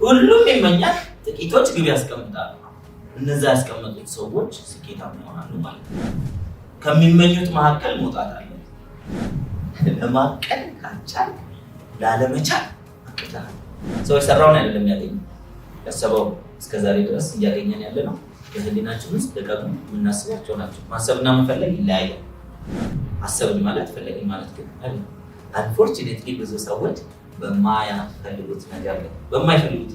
ሁሉም ይመኛል፣ ጥቂቶች ግብ ያስቀምጣሉ። እነዛ ያስቀመጡት ሰዎች ስኬታማ ይሆናሉ ማለት ነው። ከሚመኙት መካከል መውጣት አለ። ለማቀድ ካልቻል ላለመቻል አቅዳል። ሰው የሰራውን አይደለም ያገኘው፣ ያሰበው እስከዛሬ ድረስ እያገኘን ያለ ነው። በህሊናችን ውስጥ ደጋግሞ የምናስባቸው ናቸው። ማሰብና መፈለግ ይለያያል። አሰብን ማለት ፈለግን ማለት ግን አይደለም። አንፎርቹኔትሊ ብዙ ሰዎች በማይፈልጉት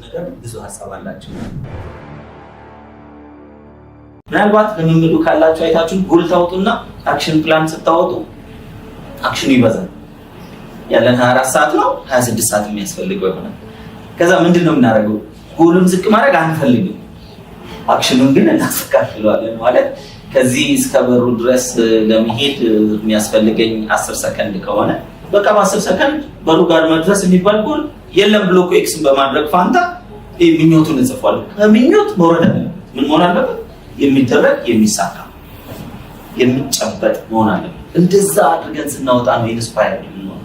ነገር ብዙ ሀሳብ አላቸው። ምናልባት ልምምዱ ካላችሁ አይታችሁ ጎል ታወጡና አክሽን ፕላን ስታወጡ አክሽኑ ይበዛል። ያለን 24 ሰዓት ነው 26 ሰዓት የሚያስፈልገው ይሆናል። ከዛ ምንድነው የምናደርገው? ጎሉን ዝቅ ማድረግ አንፈልግም፣ አክሽኑን ግን እናስተካክለዋለን። ማለት ከዚህ እስከ በሩ ድረስ ለመሄድ የሚያስፈልገኝ 10 ሰከንድ ከሆነ በቃ በ10 ሰከንድ በሩ ጋር መድረስ የሚባል ጎል የለም ብሎ ኤክስን በማድረግ ፋንታ ምኞቱን እንጽፏል። ከምኞት መውረድ አለ። ምን መሆን አለበት? የሚደረግ የሚሳካ የሚጨበጥ መሆን አለበት። እንደዛ አድርገን ስናወጣ ነው ኢንስፓየር ነው።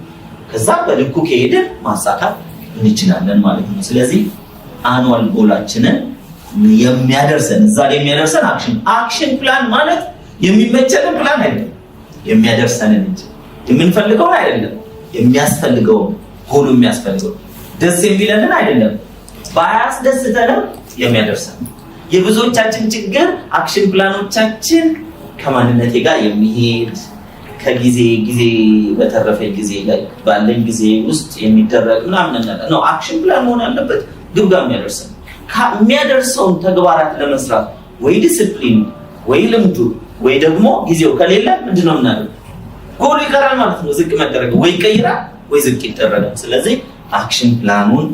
ከዛ በልኩ ከሄድን ማሳካት እንችላለን ማለት ነው። ስለዚህ አኑዋል ጎላችንን የሚያደርሰን እዛ ላይ የሚያደርሰን አክሽን ፕላን ማለት የሚመቸንን ፕላን አይደለም፣ የሚያደርሰንን እንጂ የምንፈልገውን አይደለም፣ የሚያስፈልገው ጎሉ የሚያስፈልገው ደስ የሚለንን አይደለም፣ ባያስደስተንም የሚያደርሰን። የብዙዎቻችን ችግር አክሽን ፕላኖቻችን ከማንነቴ ጋር የሚሄድ ከጊዜ በተረፈ ጊዜ ላይ ባለን ጊዜ ውስጥ የሚደረግ ምናምን ነው። አክሽን ፕላን መሆን ያለበት ግብ ጋር የሚያደርሰን። የሚያደርሰውን ተግባራት ለመስራት ወይ ዲሲፕሊን ወይ ልምዱ ወይ ደግሞ ጊዜው ከሌለ ምንድነው የምናደርገው? ጎል ይቀራል ማለት ነው። ዝቅ መደረግ ወይ ይቀይራል ወይ ዝቅ ይደረጋል። ስለዚህ አክሽን ፕላኑን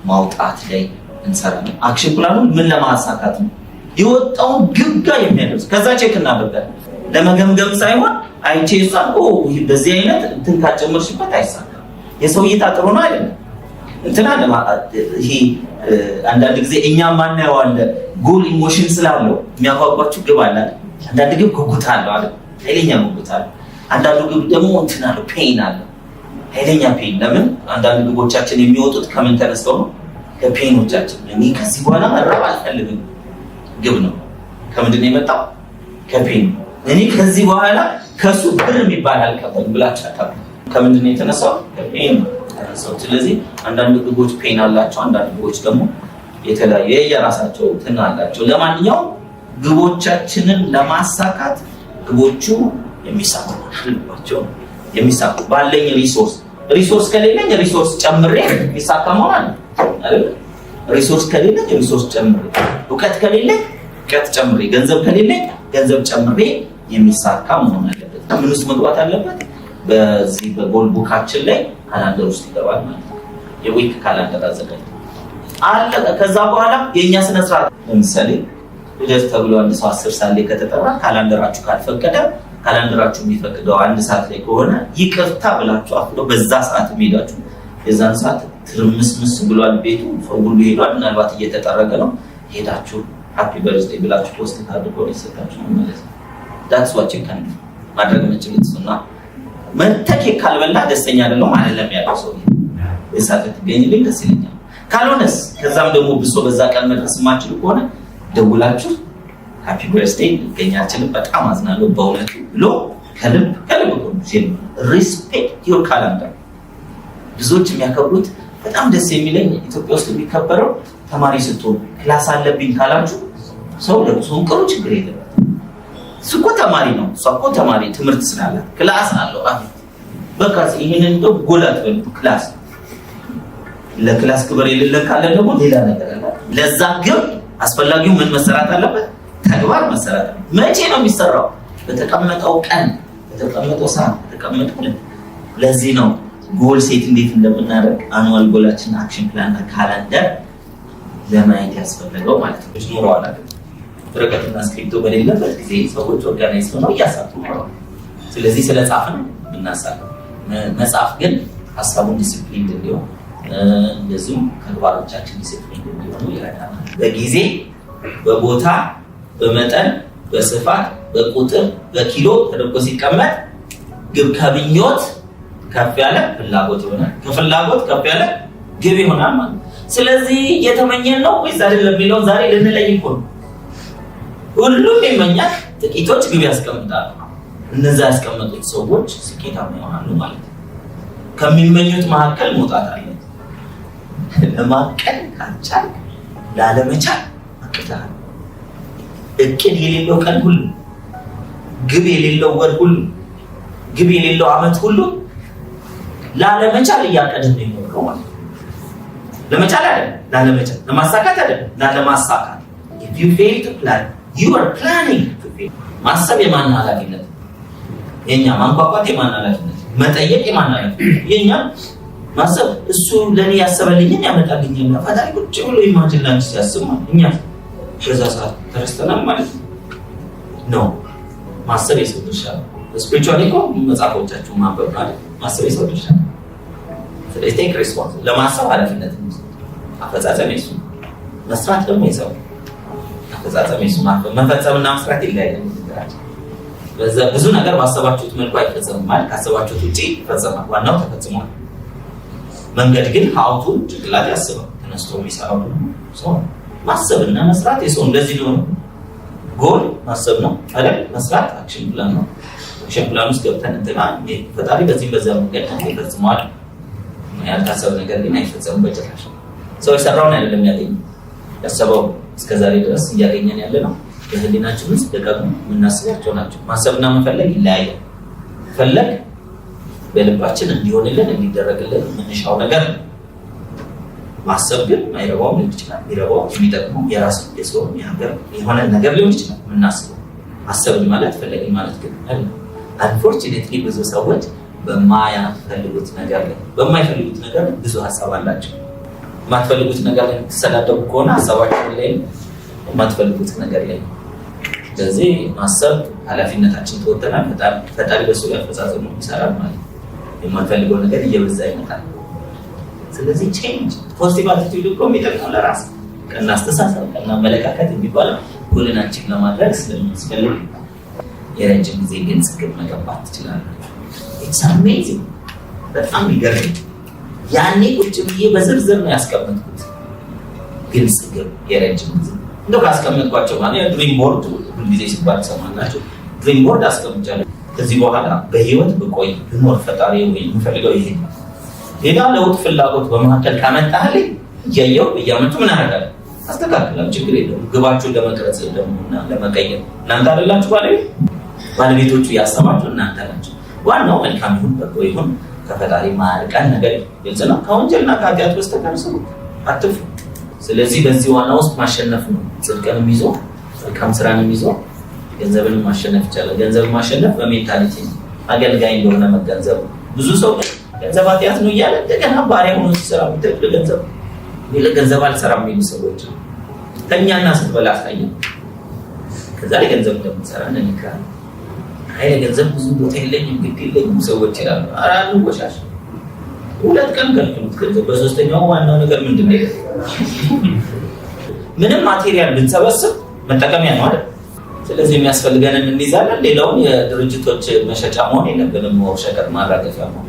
ማውጣት ላይ እንሰራለን። አክሽን ፕላኑን ምን ለማሳካት ነው የወጣውን ግብ ጋር የሚያደርስ ከዛ ቼክ እናደርጋለን። ለመገምገም ሳይሆን አይቼሳን በዚህ አይነት እንትን ካጨመርሽበት አይሳካም። የሰው እይታ ጥሩ ነው አይደለም እንትና ይሄ አንዳንድ ጊዜ እኛ ማናየው አለ። ጎል ኢሞሽን ስላለው የሚያጓጓችሁ ግብ አለ። አንዳንድ ግብ ጉጉት አለው አይደል? ኃይለኛ ጉጉት አለው። አንዳንዱ ግብ ደግሞ እንትና ነው ፔን አለው፣ ኃይለኛ ፔን። ለምን አንዳንድ ግቦቻችን የሚወጡት ከምን ተነስተው ነው? ከፔኖቻችን። እኔ ከዚህ በኋላ መራብ አልፈልግም ግብ ነው። ከምንድን ነው የመጣው? ከፔን። እኔ ከዚህ በኋላ ከሱ ብር የሚባል አልቀበልም ብላችሁ አታውቁ። ከምንድን ነው የተነሳው? ከፔን ነው። ስለዚህ አንዳንድ ግቦች ፔን አላቸው፣ አንዳንድ ግቦች ደግሞ የተለያየ የራሳቸው እንትን አላቸው። ለማንኛውም ግቦቻችንን ለማሳካት ግቦቹ የሚሳኩ አልባቸው የሚሳኩ ባለኝ ሪሶርስ ከሌለኝ ሪሶርስ ጨምሬ የሚሳካ መሆን አይደል? ሪሶርስ ከሌለኝ ሪሶርስ ጨምሬ፣ እውቀት ከሌለኝ እውቀት ጨምሬ፣ ገንዘብ ከሌለኝ ገንዘብ ጨምሬ የሚሳካ መሆን አለበት። ምን ውስጥ መግባት አለበት? በዚህ በጎል ቡካችን ላይ ካላንደር ውስጥ ይገባል ማለት ነው። የዊክ ካላንደር አዘጋጅ አለቀ። ከዛ በኋላ የኛ ስነ ስርዓት ለምሳሌ ልደት ተብሎ አንድ ሰው 10 ሰዓት ላይ ከተጠራ ካላንደራችሁ ካልፈቀደ ካላንደራችሁ የሚፈቅደው 1 ሰዓት ላይ ከሆነ ይቅርታ ብላችሁ አፍሮ በዛ ሰዓት ሄዳችሁ የዛን ሰዓት ትርምስምስ ብሏል ቤቱ፣ ሰው ሁሉ ሄዷል፣ ምናልባት እየተጠረገ ነው፣ ሄዳችሁ ሃፒ በርዝዴይ ብላችሁ ፖስት ታድርጎ ይሰጣችሁ ማለት ነው። ዳትስ ዋት ዩ ካን ማድረግ የምትችሉትና መንተኬ ካልበላ ደስተኛ አይደለም አይደለም ያለው ሰው የሳተ ትገኝልኝ ደስ ይለኛል። ካልሆነስ ከዛም ደግሞ ብሶ በዛ ቀን መድረስ የማትችሉ ከሆነ ደውላችሁ ሃፒ በርዝዴይ ልገኛችሁን በጣም አዝናለሁ በእውነቱ ብሎ ከልብ ሪስፔክት ዩር ካላንደር። ብዙዎች የሚያከብሩት በጣም ደስ የሚለኝ ኢትዮጵያ ውስጥ የሚከበረው ተማሪ ስትሆኑ ክላስ አለብኝ ካላችሁ ሰው ለብሶም ቅሩ ችግር የለበትም። እሱ እኮ ተማሪ ነው፣ እሷ እኮ ተማሪ ትምህርት ስላላት ክላስ አለው። በቃ ይሄንን እንደው ጎላት በሉ ክላስ ለክላስ ክብር የሌለን ካለ ደግሞ ሌላ ነገር አለ። ለዛ ግን አስፈላጊው ምን መሰራት አለበት? ተግባር መሰራት። መቼ ነው የሚሰራው? በተቀመጠው ቀን፣ በተቀመጠው ሰዓት፣ በተቀመጠው ለዚህ ነው ጎል ሴት እንዴት እንደምናደርግ አኑዋል ጎላችን አክሽን ፕላን እና ካላንደር ለማየት ያስፈልገው ማለት ነው። ኖሮ አላለ ወረቀትና ስክሪፕቶ በሌለበት ጊዜ ሰዎች ኦርጋናይዝ ሆነው እያሳቱ ነው። ስለዚህ ስለጻፍን ብናሳለው መጻፍ ግን ሀሳቡን ዲሲፕሊን እንዲሆን እንደዚሁም ተግባሮቻችን ዲሲፕሊን እንዲሆኑ ይረዳናል። በጊዜ በቦታ በመጠን በስፋት በቁጥር በኪሎ ተደርጎ ሲቀመጥ ግብ ከምኞት ከፍ ያለ ፍላጎት ይሆናል፣ ከፍላጎት ከፍ ያለ ግብ ይሆናል ማለት ነው። ስለዚህ የተመኘን ነው ወይስ አይደለም የሚለው ዛሬ ልንለይ እኮ ነው። ሁሉም ይመኛል፣ ጥቂቶች ግብ ያስቀምጣሉ። እነዛ ያስቀመጡት ሰዎች ስኬታማ ይሆናሉ ማለት ነው። ከሚመኙት መካከል መውጣት አለ። ለማቀድ ካልቻል ላለመቻል አቅታል። እቅድ የሌለው ቀን ሁሉ፣ ግብ የሌለው ወር ሁሉ፣ ግብ የሌለው ዓመት ሁሉ ላለመቻል እያቀድን ነው የሚኖረው ማለት ነው። ለመቻል አይደለም፣ ላለመቻል፣ ለማሳካት አይደለም፣ ላለማሳካት። if you fail to plan you are planning to fail። ማሰብ የማን ኃላፊነት? የኛ። ማንቋቋት የማን ኃላፊነት? መጠየቅ የማን ኃላፊነት? የኛ። ማሰብ እሱ ለኔ ያሰበልኝን ያመጣልኛል። ፈጣሪ ቁጭ ብሎ ኢማጂን ሲያስብ እኛ በዛ ሰዓት ተረስተናል ማለት ነው። ማሰብ የሰው ድርሻ ነው። ስፒሪቹዋሊ እኮ መጽሐፎቻችሁ ማንበብ ማለት ማሰብ የሰው ድርሻ ነው። ስለዚህ ቴክ ሪስፖንስ። ለማሰብ ኃላፊነት ነው። አፈጻጸም የሱ፣ መስራት ደግሞ የሰው አፈጻጸም የሱ። መፈጸምና መስራት ይለያያል። በዛ ብዙ ነገር ባሰባችሁት መልኩ አይፈጸምም ማለት ካሰባችሁት ውጪ ይፈጸማል። ዋናው ተፈጽሟል። መንገድ ግን ሀውቱ ጭንቅላት ያስባል። ተነስቶ የሚሰራው ሰው ማሰብና መስራት የሰው እንደዚህ ነው። ጎል ማሰብ ነው አይደል? መስራት አክሽን ፕላን ነው። አክሽን ፕላን ውስጥ ገብተን እንትና ፈጣሪ በዚህ በዛ መንገድ ይፈጽማል። ያልታሰበ ነገር ግን አይፈጸምም በጭራሽ። ሰው የሰራውን አይደለም ያገኘው፣ ያሰበው እስከዛሬ ድረስ እያገኘን ያለ ነው። በህሊናችን ውስጥ ደጋግሞ የምናስባቸው ናቸው። ማሰብና መፈለግ ይለያያል። ፈለግ በልባችን እንዲሆንልን እንዲደረግልን የምንሻው ነገር ነው። ማሰብ ግን ማይረባው ሊሆን ይችላል። የሚረባው የሚጠቅመው የራስ የሰው የሀገር የሆነ ነገር ሊሆን ይችላል። የምናስበው ማሰብን ማለት ፈለግን ማለት ግን አይደለም። አንፎርቹኔትሊ ብዙ ሰዎች በማይፈልጉት ነገር ላይ በማይፈልጉት ነገር ብዙ ሀሳብ አላቸው። የማትፈልጉት ነገር ላይ ተሰዳደቡ ከሆነ ሀሳባቸው ላይ የማትፈልጉት ነገር ላይ። ስለዚህ ማሰብ ኃላፊነታችን ተወጥተናል። ፈጣሪ በሱ ያፈጻጸሙ ይሰራል ማለት ነው። የማትፈልገው ነገር እየበዛ ይመጣል። ስለዚህ ቼንጅ ፖዚቲቭ አቲቲዩድ እኮ የሚጠቅመው ለራስ ቀና አስተሳሰብ፣ ቀና አመለካከት የሚባለው ጎልናችን ለማድረግ ስለሚያስፈልግ የረጅም ጊዜ ግልጽ ግብ መገንባት ትችላላችሁ። ኢትስ አሜዚንግ። በጣም ይገርም። ያኔ ቁጭ ብዬ በዝርዝር ነው ያስቀመጥኩት ግልጽ ግብ የረጅም ጊዜ እንደው ካስቀመጥኳቸው ማለት ድሪም ቦርድ ሁልጊዜ ሲባል ሰማናችሁ። ድሪም ቦርድ አስቀምጫለሁ። ከዚህ በኋላ በህይወት ብቆይ ብኖር ፈጣሪ ወይ የምፈልገው ይሄ ነው። ሌላ ለውጥ ፍላጎት በመካከል ካመጣልኝ እያየሁ በየዓመቱ ምን አደርጋለሁ? አስተካክላለሁ። ችግር የለውም። ግባችሁን ለመቅረጽ ደግሞና ለመቀየር እናንተ አይደላችሁ ባለቤቶቹ ያሰማችሁ እናንተ ናችሁ። ዋናው መልካም ይሁን በጎ ይሁን ከፈጣሪ ማርቀን ነገር ግልጽ ነው። ከወንጀልና ከኃጢአት በስተቀር ሰው አትፍሩ። ስለዚህ በዚህ ዋና ውስጥ ማሸነፍ ነው። ጽድቅንም ይዞ መልካም ስራንም ይዞ ገንዘብንም ማሸነፍ ይቻላል። ገንዘብን ማሸነፍ በሜንታሊቲ ነው። አገልጋይ እንደሆነ መገንዘብ። ብዙ ሰው ገንዘብ ኃጢአት ነው እያለ እንደገና ባሪያ ሆኖ ሲሰራ የሚጠቅል ገንዘብ ገንዘብ አልሰራም የሚሉ ሰዎች ተኛና ስትበላ አሳየ። ከዛ ላይ ገንዘብ እንደምትሰራ እንንካለን። አይ ገንዘብ ብዙ ቦታ የለኝም ግድ የለኝም ሰዎች ይላሉ። አራኑ ቆሻሽ 2 ቀን ከልክሉት ገንዘብ። በሶስተኛው ዋናው ነገር ምንድን ነው? ምንም ማቴሪያል ብንሰበስብ መጠቀሚያ ነው አይደል? ስለዚህ የሚያስፈልገንን እንይዛለን። ሌላውን የድርጅቶች መሸጫ መሆን የለብንም። ሸቀጥ ማራገፊያ መሆን